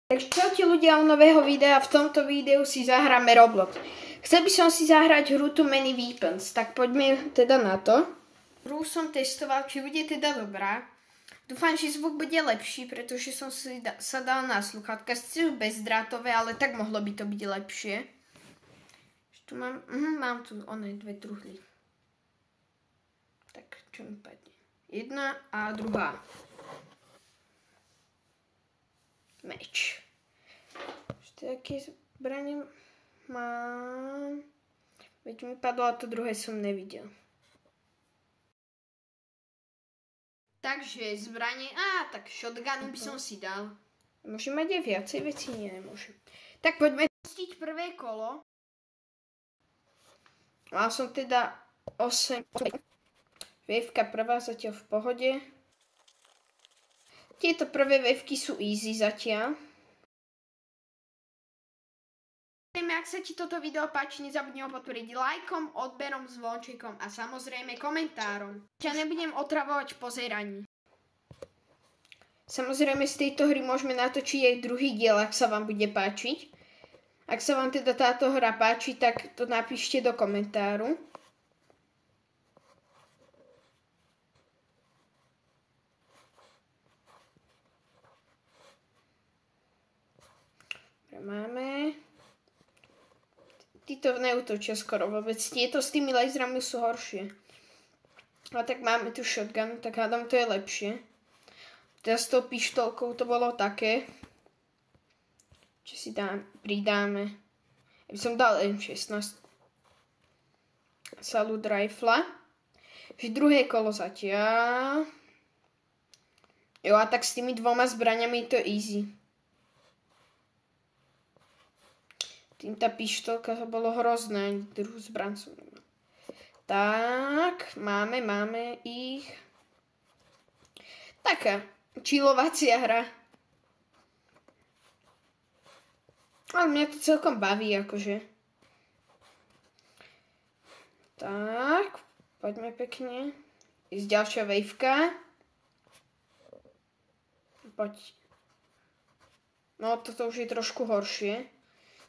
Takže čaute ľudia u nového videa, v tomto videu si zahráme Roblox. Chcel by som si zahrať hru Too Many Weapons, tak poďme teda na to. Hru som testoval, či bude teda dobrá. Dúfam, že zvuk bude lepší, pretože som si sa dal na sluchátka. Sice bezdrátové, ale tak mohlo by to byť lepšie. Tu mám tu dve truhly. Tak, čo mi padne? Jedna a druhá. Meč. Ešte aké zbranie mám? Veď mi padlo a to druhé som nevidel. Takže zbranie, tak shotgunu by som si dal. Môžem mať aj viacej veci? Nie, nemôžem. Tak poďme pustiť prvé kolo. Mal som teda 8. Waveka prvá zatiaľ v pohode. Tieto prvé wavky sú easy zatiaľ. Ak sa ti toto video páči, nezabudni ho podporiť lajkom, odberom, zvončekom a samozrejme komentárom. Ja nebudem otravovať pozeraní. Samozrejme z tejto hry môžeme natočiť aj druhý diel, ak sa vám bude páčiť. Ak sa vám teda táto hra páči, tak to napíšte do komentáru. Máme. Títo neútočia skoro vôbec. Tieto s tými laserami sú horšie. A tak máme tu shotgun, tak hádam to je lepšie. Teraz s tou pištolkou to bolo také. Čo si pridáme. Ja by som dal M16. Salute rifle. Že druhé kolo zatiaľ. Jo, a tak s tými dvoma zbraňami to easy. Tým tá pištolka to bolo hrozné, druhú zbraň som nemal. Tak, máme ich. Taká chillovacia hra. Ale mňa to celkom baví, akože. Tak, poďme pekne. Ísť ďalšia waveka. Poď. No, toto už je trošku horšie.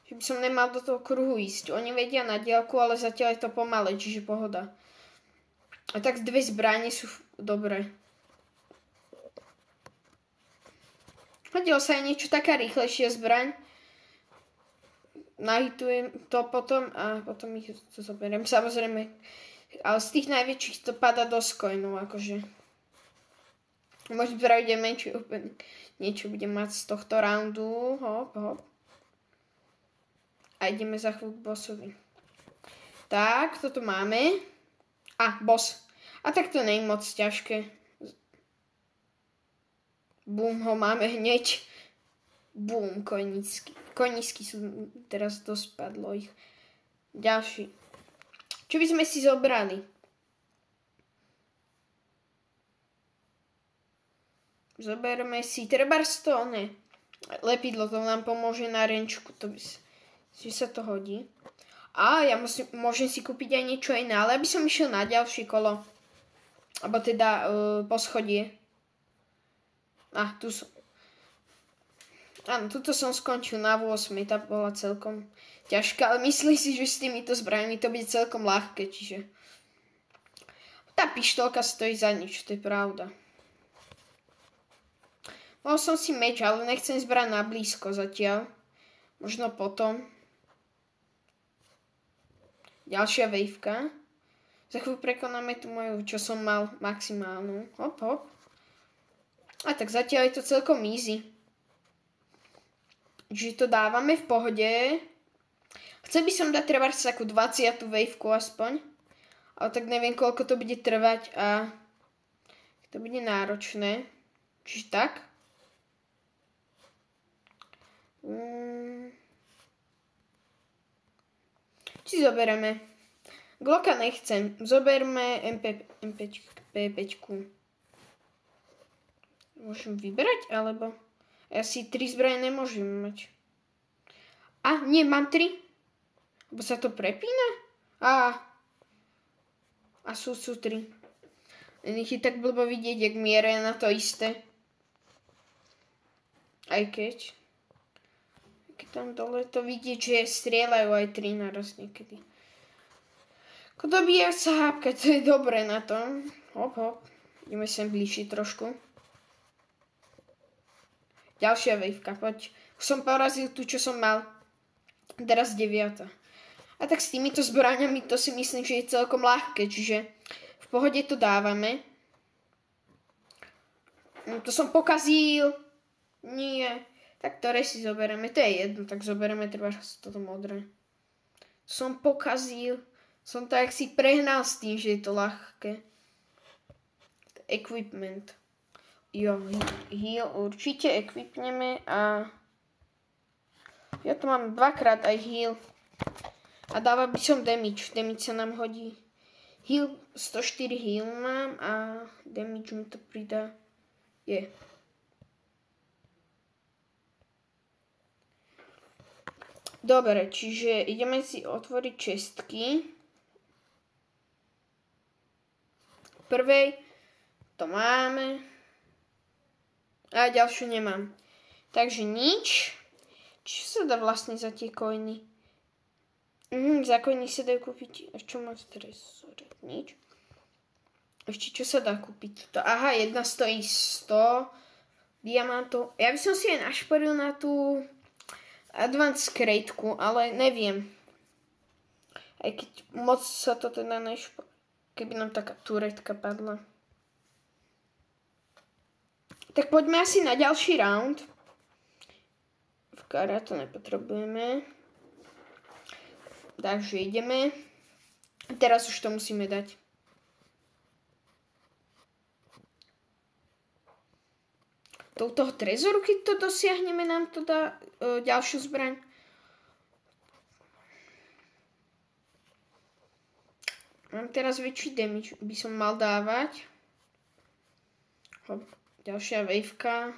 Že by som nemal do toho kruhu ísť. Oni vedia na diaľku, ale zatiaľ je to pomalé, čiže pohoda. A tak dve zbranie sú dobré. Hodilo sa aj niečo taká rýchlejšia zbraň. Nahitujem to potom a potom ich to zoberiem. Samozrejme, ale z tých najväčších to pada do coinov, akože. Môžem spraviť aj menšie úplne. Niečo budem mať z tohto roundu. Hop. A ideme za chvíľu k bossovi. Tak, toto máme. Boss. A tak to nie je moc ťažké. Bum, ho máme hneď. Bum, konísky. Konísky sú teraz dosť padlo ich. Ďalší. Čo by sme si zobrali? Zoberme si trebárs to, ne. Lepidlo, to nám pomôže na renčku. To by že sa to hodí. Ja môžem si kúpiť aj niečo iné, ale aby som išiel na ďalšie kolo. Alebo teda poschodie. Tu som. Áno, tuto som skončil na 8. Tá bola celkom ťažká, ale myslím si, že s týmito zbraňmi to bude celkom ľahké, čiže. Tá pištolka stojí za nič, to je pravda. Mohol som si meč, ale nechcem zbrať na blízko zatiaľ. Možno potom. Ďalšia waveka. Za chvíľu prekonáme tu moju, čo som mal maximálnu. Hop. A tak zatiaľ je to celkom easy. Čiže to dávame v pohode. Chcel by som dať trebárs takú 20. waveku aspoň. Ale tak neviem, koľko to bude trvať a to bude náročné. Čiže tak. Či zoberieme? Glocka nechcem. Zoberme MP5. Môžem vybrať, alebo? Ja si 3 zbraně nemôžem mať. Nie, mám 3. Lebo sa to prepína? Sú 3. Nech je tak blbo vidieť, jak mieria na to isté. Aj keď. Tam dole to vidieť, že strieľajú aj 3 naraz niekedy. Ako dobíjajú sa hápkať, to je dobré na tom. Hop, hop. Ideme sem bližšie trošku. Ďalšia waveka, poď. Už som porazil tú, čo som mal. Teraz 9. A tak s týmito zbraňami to si myslím, že je celkom ľahké, čiže v pohode to dávame. To som pokazil. Nie. Tak ktoré si zoberieme? To je jedno, tak zoberieme treba toto modré. Som pokazil. Som tak si prehnal s tým, že je to ľahké. Equipment. Jo, heal určite equipneme a ja to mám dvakrát aj heal. A dával by som damage. Damage sa nám hodí. Heal, 104 heal mám a damage mi to pridá. Je. Dobre, čiže ideme si otvoriť čestky. Prvej to máme. A ďalšiu nemám. Takže nič. Čo sa dá vlastne za tie coiny? Za coiny sa dajú kúpiť. A čo mám stres? Nič. Ešte čo sa dá kúpiť? Aha, jedna stojí 100 diamantov. Ja by som si aj našporil na tú advanced crate-ku, ale neviem. Aj keď moc sa to teda nešporil. Keby nám taká turetka padla. Tak poďme asi na ďalší round. V kara to nepotrebujeme. Takže ideme. Teraz už to musíme dať. Toho trezoru, keď to dosiahneme, nám to dá ďalšiu zbraň. Mám teraz väčší damage, by som mal dávať. Hop, ďalšia waveka.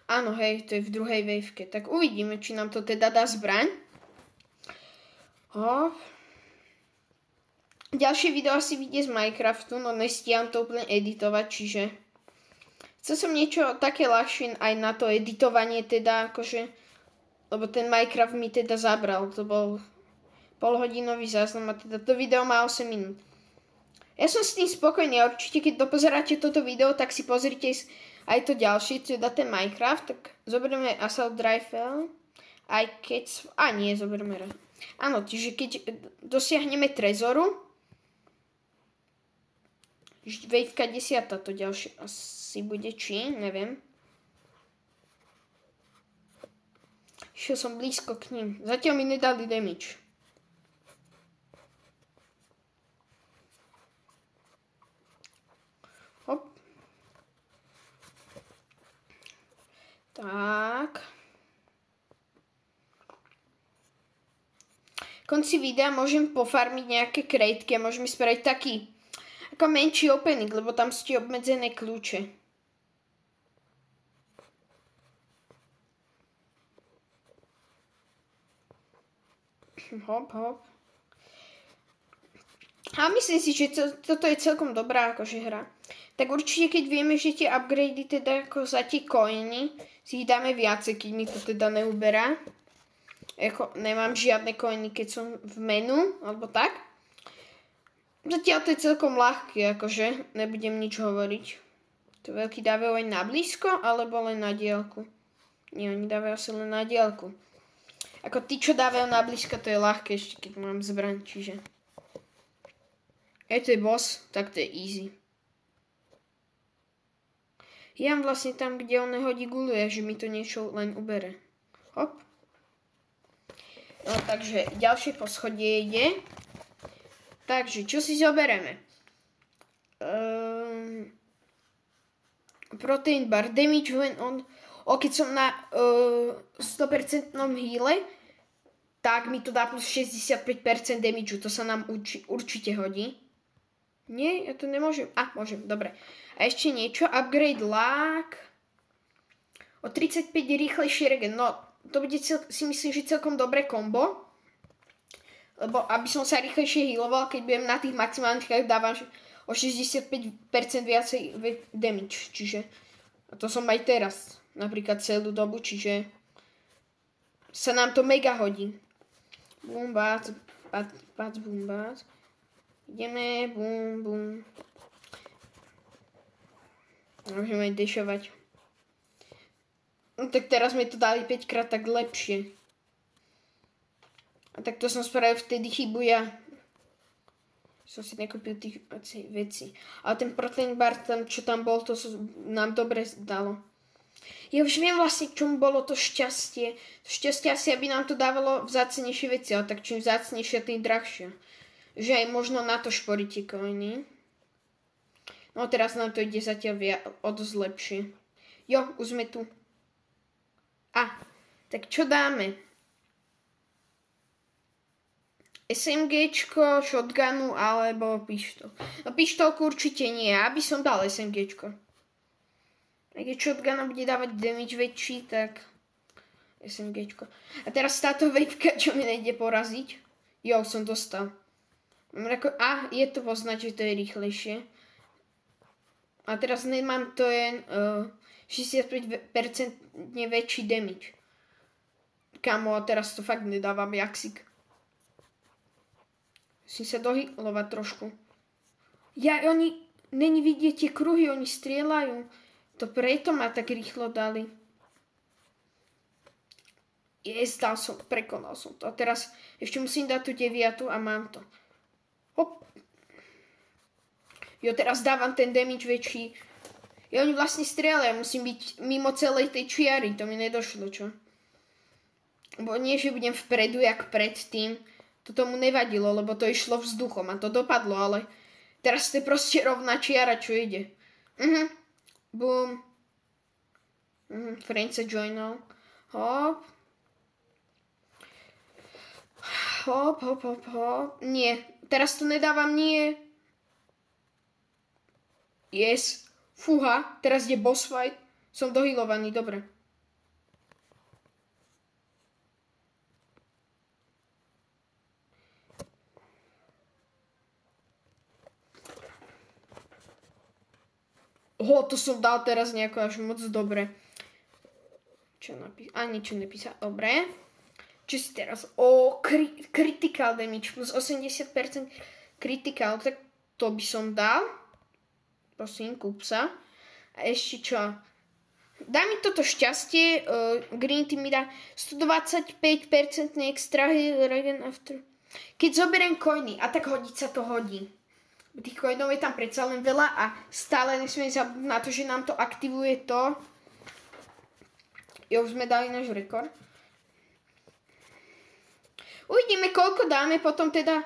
Áno, hej, to je v druhej waveke. Tak uvidíme, či nám to teda dá zbraň. Hop. Ďalšie video asi vidie z Minecraftu, no nestíham to úplne editovať, čiže chcel som niečo také ľahšie aj na to editovanie teda, akože, lebo ten Minecraft mi teda zabral, to bol polhodinový záznam a teda to video má 8 minút. Ja som s tým spokojný a určite keď dopozeráte toto video, tak si pozrite aj to ďalšie, teda ten Minecraft, tak zoberieme Assault Rifle, aj keď, nie, zoberieme. Áno, čiže keď dosiahneme trezoru, waveka 10, to ďalšie asi bude či, neviem. Šiel som blízko k ním. Zatiaľ mi nedali damage. Hop. Tak. V konci videa môžem pofarmiť nejaké krétky a môžeme spraviť taký ako menší opening, lebo tam sú tie obmedzené kľúče. Hop, hop. A myslím si, že toto je celkom dobrá akože hra. Tak určite, keď vieme, že tie upgradey teda ako za tie coiny si ich dáme viacej, keď mi to teda neuberá. Ako nemám žiadne coiny, keď som v menu, alebo tak. Zatiaľ to je celkom ľahké, akože nebudem nič hovoriť. To veľký dávajú aj na blízko, alebo len na diaľku. Nie, oni dávajú asi len na diaľku. Ako tí, čo dávajú na blízko, to je ľahké ešte, keď mám zbraň, čiže. To je boss, tak to je easy. Ja vlastne tam, kde on hodí guľu, že mi to niečo len ubere. Hop. No takže ďalšie poschodie ide. Takže, čo si zoberieme? Protein bar, damage when on... keď som na 100% heale, tak mi to dá plus 65% damage, to sa nám určite hodí. Nie, ja to nemôžem. Môžem, dobre. A ešte niečo, upgrade lag. O 35 rýchlejší regen. No, to bude si myslím, že celkom dobré kombo. Lebo aby som sa rýchlejšie healoval, keď budem na tých maximálnych, dávam o 65% viacej damage. Čiže, a to som aj teraz, napríklad celú dobu, čiže sa nám to mega hodí. Bum, bác, bác, bum, bác. Ideme, bum, bum. Môžeme dešovať. No tak teraz mi to dali 5 krát tak lepšie. A tak to som spravil vtedy chybu ja. Som si nekúpil tých veci. Ale ten protein bar, tam, čo tam bol, to nám dobre dalo. Ja už viem vlastne, čomu bolo to šťastie. Šťastie asi, aby nám to dávalo vzácnejšie veci, ale tak čím vzácnejšie, tým drahšie. Že aj možno na to šporíte coiny. No teraz nám to ide zatiaľ o dosť lepšie. Jo, už sme tu. Tak čo dáme? SMGčko, shotgunu alebo pištol. No pištolku určite nie, aby som dal SMGčko. Ak je shotguna bude dávať damage väčší, tak SMGčko. A teraz táto vejpka, čo mi nejde poraziť. Jo, som dostal. Je to poznať, že to je rýchlejšie. A teraz nemám to jen 65% väčší damage. Kamo, a teraz to fakt nedávam jaksik. Musím sa dohylovať trošku. Oni, není vidieť tie kruhy, oni strieľajú. To preto ma tak rýchlo dali. Prekonal som to. A teraz ešte musím dať tú 9 a mám to. Hop. Jo, teraz dávam ten damage väčší. Oni vlastne strieľajú, musím byť mimo celej tej čiary, to mi nedošlo, čo? Bo nie, že budem vpredu, jak predtým. To tomu nevadilo, lebo to išlo vzduchom a to dopadlo, ale teraz to je proste rovná čiara, čo ide. Boom. Friend sa joinol. Hop. Hop, hop, hop, hop. Nie, teraz to nedávam, nie. Yes. Fúha, teraz ide boss fight. Som dohylovaný, dobre. To som dal teraz nejako až moc dobre. Čo napísal? Niečo nepísal. Dobre. Čo si teraz? Critical damage plus 80% critical. Tak to by som dal. Prosím, kúp sa. A ešte čo? Dá mi toto šťastie. Green Team mi dá 125% extra Raven after. Keď zoberiem coiny, a tak hodiť sa to hodí. Tých coinov je tam predsa len veľa a stále nesmieme zabudnúť na to, že nám to aktivuje to. Už sme dali náš rekord. Uvidíme, koľko dáme potom teda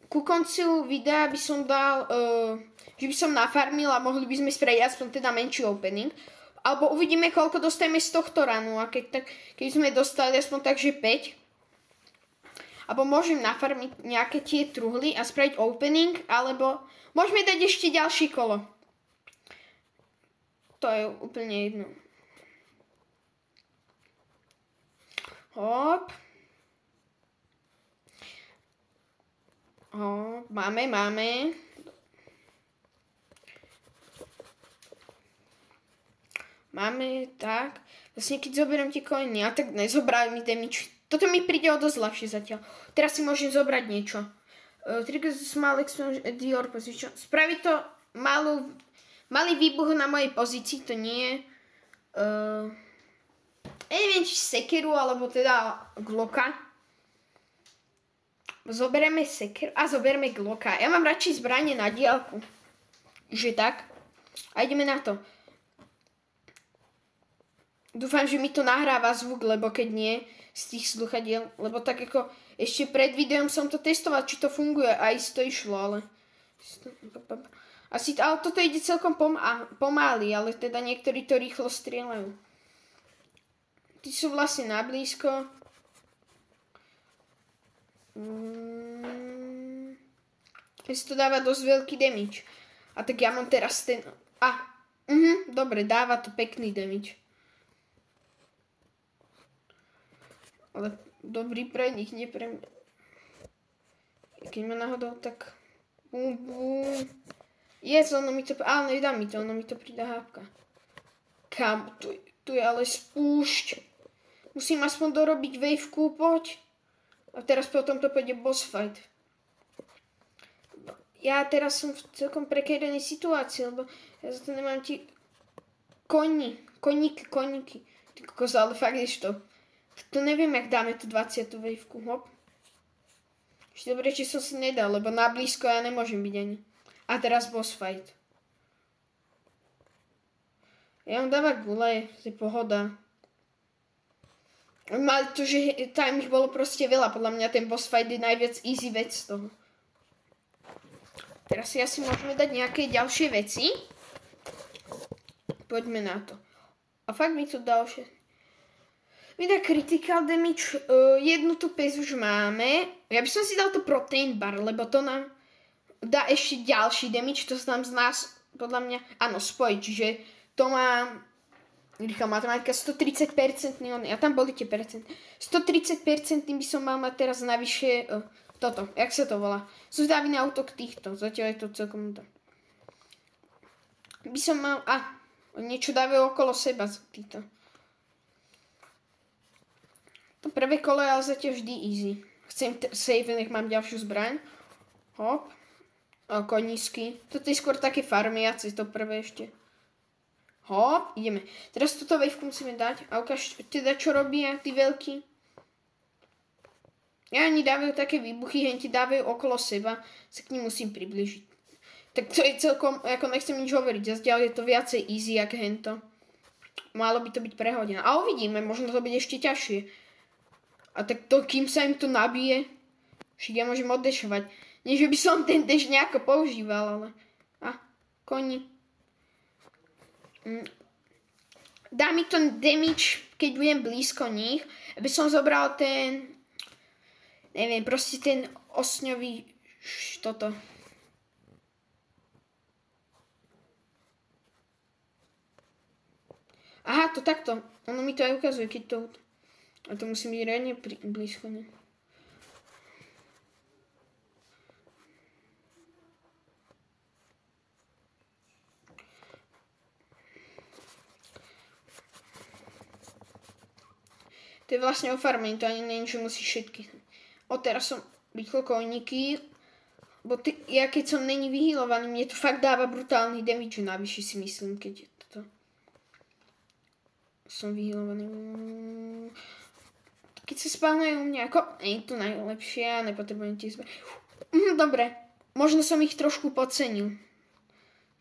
ku konciu videa by som dal, že by som nafarmil a mohli by sme spraviť aspoň teda menší opening. Alebo uvidíme, koľko dostaneme z tohto ranu a keď sme dostali aspoň tak, že 5. Alebo môžem nafarmiť nejaké tie truhly a spraviť opening, alebo môžeme dať ešte ďalší kolo. To je úplne jedno. Hop. Hop, máme. Máme, tak. Vlastne keď zoberiem tie coiny, a tak nezobrali mi damage. Toto mi príde o dosť ľahšie zatiaľ. Teraz si môžem zobrať niečo. Trigger small explosion at your position. Spraví to malý výbuch na mojej pozícii, to nie je. Neviem, či sekeru, alebo teda Glocka. Zoberieme sekeru a zoberieme Glocka. Ja mám radšej zbranie na diaľku. Že tak. A ideme na to. Dúfam, že mi to nahráva zvuk, lebo keď nie, z tých sluchadiel, lebo tak ako ešte pred videom som to testoval, či to funguje a isto išlo, ale toto ide celkom pomaly, ale teda niektorí to rýchlo strieľajú. Tí sú vlastne na blízko. To dáva dosť veľký damage. A tak ja mám teraz ten... dobre, dáva to pekný damage. Ale dobrý pre nich, nie pre mňa. Keď ma náhodou tak... ono mi to... Ale nedá mi to, ono mi to pridá hápka. Kam? Tu je ale spúšť. Musím aspoň dorobiť waveku, poď. A teraz potom to pôjde boss fight. Ja teraz som v celkom prekejdenej situácii, lebo ja za to nemám koníky. Ty kokos, ale fakt ješ to. To neviem, jak dáme tú 20. waveku, hop. Ešte dobre, či som si nedal, lebo na blízko ja nemôžem byť ani. A teraz boss fight. Ja mám dávať gule, to je pohoda. Mali to, že tam ich bolo proste veľa, podľa mňa ten boss fight je najviac easy vec z toho. Teraz si asi môžeme dať nejaké ďalšie veci. Poďme na to. A fakt mi to dal vydá critical damage, jednu tú pes už máme. Ja by som si dal to protein bar, lebo to nám dá ešte ďalší damage, to sa nám z nás, podľa mňa, áno, spojí, čiže to má, rýchla matematika, 130%, a tam boli tie percent. 130% by som mal mať teraz navyše, toto, jak sa to volá, sú zdávi na útok týchto, zatiaľ je to celkom to. By som mal, niečo dávajú okolo seba týchto. To prvé kolo je ale zatiaľ vždy easy. Chcem save, nech mám ďalšiu zbraň. Hop. Konísky. Toto je skôr také farmiace, to prvé ešte. Hop, ideme. Teraz toto waveku musíme dať. A ukáž teda, čo robia tí veľkí. Ja ani dávajú také výbuchy, hen ti dávajú okolo seba. Sa k ním musím približiť. Tak to je celkom, ako nechcem nič hovoriť. Zatiaľ je to viacej easy, jak hento. Malo by to byť prehodené. A uvidíme, možno to bude ešte ťažšie. A tak to, kým sa im to nabije, však ja môžem oddešovať. Nie, že by som ten deš nejako používal, ale... Koni. Dá mi to damage, keď budem blízko nich, aby som zobral ten... Neviem, proste ten osňový... toto. Aha, to takto. Ono mi to aj ukazuje, keď to... A to musí byť reálne blízko, ne? To je vlastne o farmení, to ani neviem, že musíš všetky. Teraz som rýchlo koníky, bo ja keď som není vyhýlovaný, mne to fakt dáva brutálny damage, navyše si myslím, keď je toto. Som vyhýlovaný. Keď sa spávnajú u mňa, nie je to najlepšie, ja nepotrebujem tie dobre, možno som ich trošku podcenil.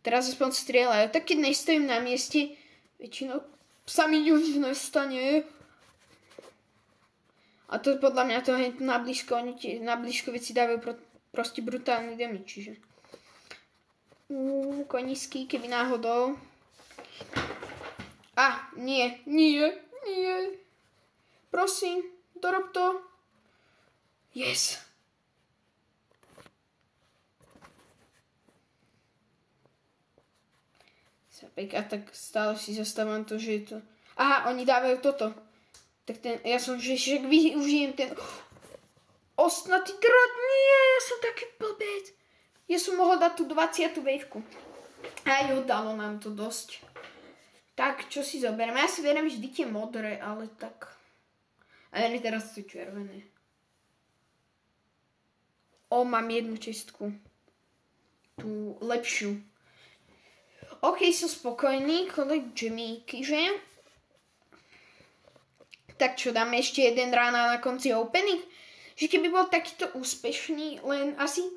Teraz aspoň strieľajú. Tak keď nestojím na mieste, väčšinou sa mi nič nestane. A to podľa mňa to na blízko veci dávajú proste brutálny damage, čiže. Konísky, keby náhodou. Nie. Prosím. Dorob to. Yes. A tak stále si zastávam to, že je to... Oni dávajú toto. Tak ja som, že však využijem ten... Ostnatý drôt, nie, ja som taký blbec. Ja som mohol dať tú 20. waveku. Dalo nám to dosť. Tak, čo si zoberiem? Ja si verím vždy tie modré, ale tak... Ale teraz sú červené. Mám jednu čistku. Tú lepšiu. OK, som spokojný, kolik džemíky, že? Tak čo, dáme ešte jeden rána na konci opening? Že keby bol takýto úspešný, len asi...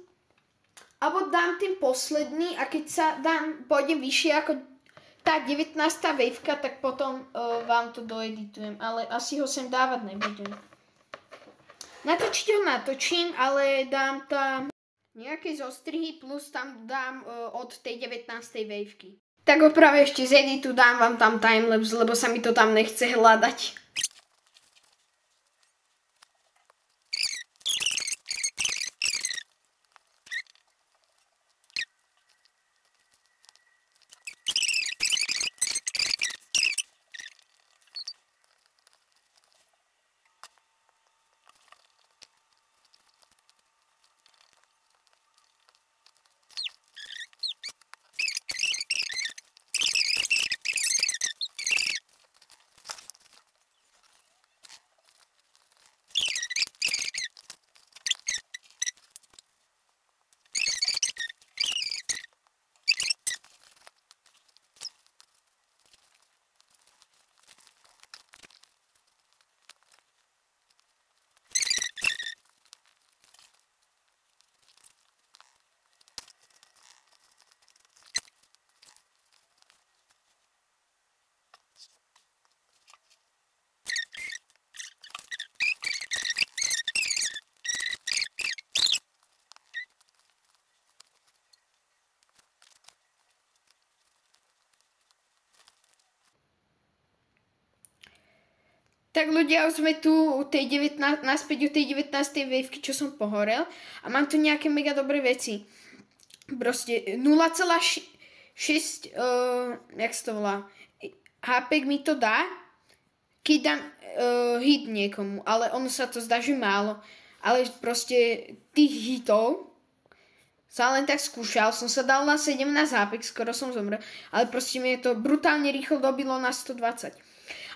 Alebo dám ten posledný a keď sa pôjdem vyššie ako tá 19. waveka, tak potom vám to doeditujem, ale asi ho sem dávať nebudem. Natočiť ho natočím, ale dám tam nejaké zostrihy, plus tam dám od tej 19. wavky. Tak opravdu ešte z editu dám vám tam timelapse, lebo sa mi to tam nechce hľadať. Tak ľudia, už sme tu naspäť u tej 19. wavky, čo som pohorel. A mám tu nejaké mega dobré veci. Proste 0,6 jak sa to volá, HP mi to dá, keď dám hit niekomu, ale ono sa to zdá, že málo. Ale proste tých hitov sa len tak skúšal, som sa dal na 17 HP, skoro som zomrel, ale proste mi to brutálne rýchlo dobilo na 120.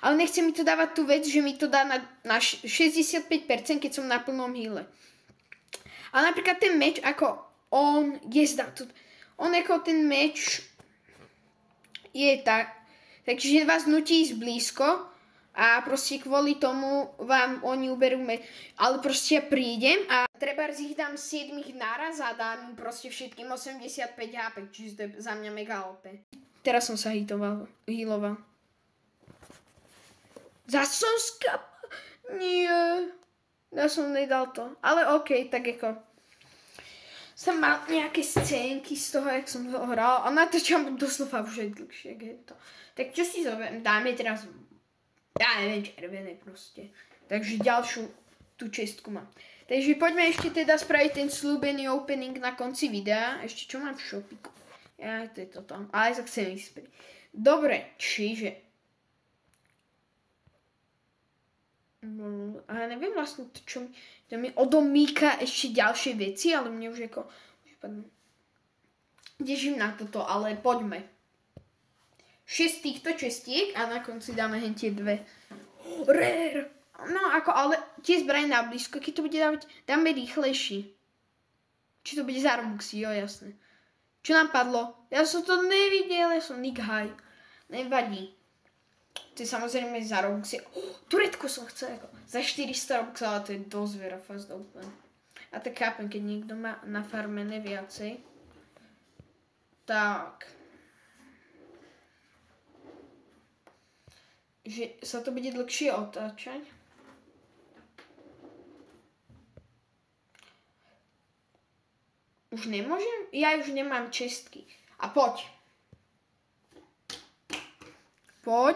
Ale nechce mi to dávať tú vec, že mi to dá na 65%, keď som na plnom heale. Ale napríklad ten meč, ako on je on ako ten meč je takže vás nutí ísť blízko a proste kvôli tomu vám oni uberú meč. Ale proste ja prídem a treba ich dám 7 naraz a dám im proste všetkým 85 HP, čiže to je za mňa mega OP. Teraz som sa healoval. Zas som Nie. Ja som nedal to. Ale okej, tak ako som mal nejaké scénky z toho, jak som ho hral a natáčam doslova už aj dlhšie. Tak čo si dáme teraz? Ja neviem, červené proste. Takže ďalšiu tú čestku mám. Takže poďme ešte teda spraviť ten slúbený opening na konci videa. Ešte čo mám v shopiku? Ja, to je toto. Ale sa chcem ísť. Dobre, čiže a ja neviem vlastne to mi odomýka ešte ďalšie veci, ale mne už ako teším na toto, ale poďme. 6 týchto čestiek a na konci dáme hen tie 2. Rare! No ako, ale tie zbraň na blízko, keď to bude dávať, dáme rýchlejší. Či to bude za Robuxy, jo jasné. Čo nám padlo? Ja som to nevidel, ja som Nick High. Nevadí. To je samozrejme za Robuxy. Turetku som chcel ako za 400 Robuxy, ale to je dosť veľa fast open. A tak chápem, keď niekto má na farme neviacej. Tak. Že sa to bude dlhšie otáčať. Už nemôžem? Ja už nemám čestky. A poď. Poď.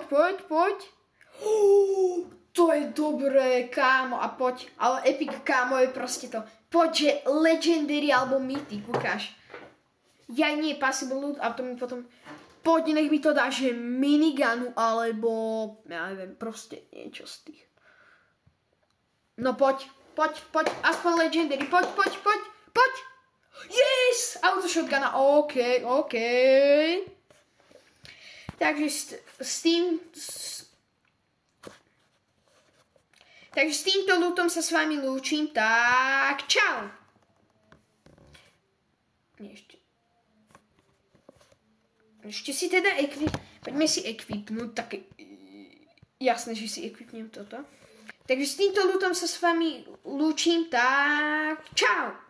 To je dobré, kámo. A poď. Ale epic, kámo, je proste to. Poď, že legendary alebo mythic, ukáž. Ja nie possible loot a to mi potom... Poď, nech mi to dá, že minigunu alebo... Ja neviem, proste niečo z tých. No poď. Aspoň legendary. Poď. Yes! Auto shotguna. OK. Takže s týmto lootom sa s vami lúčim, tak čau! Ešte si teda poďme si equipnúť, tak jasné, že si equipnem toto. Takže s týmto lootom sa s vami lúčim, tak čau!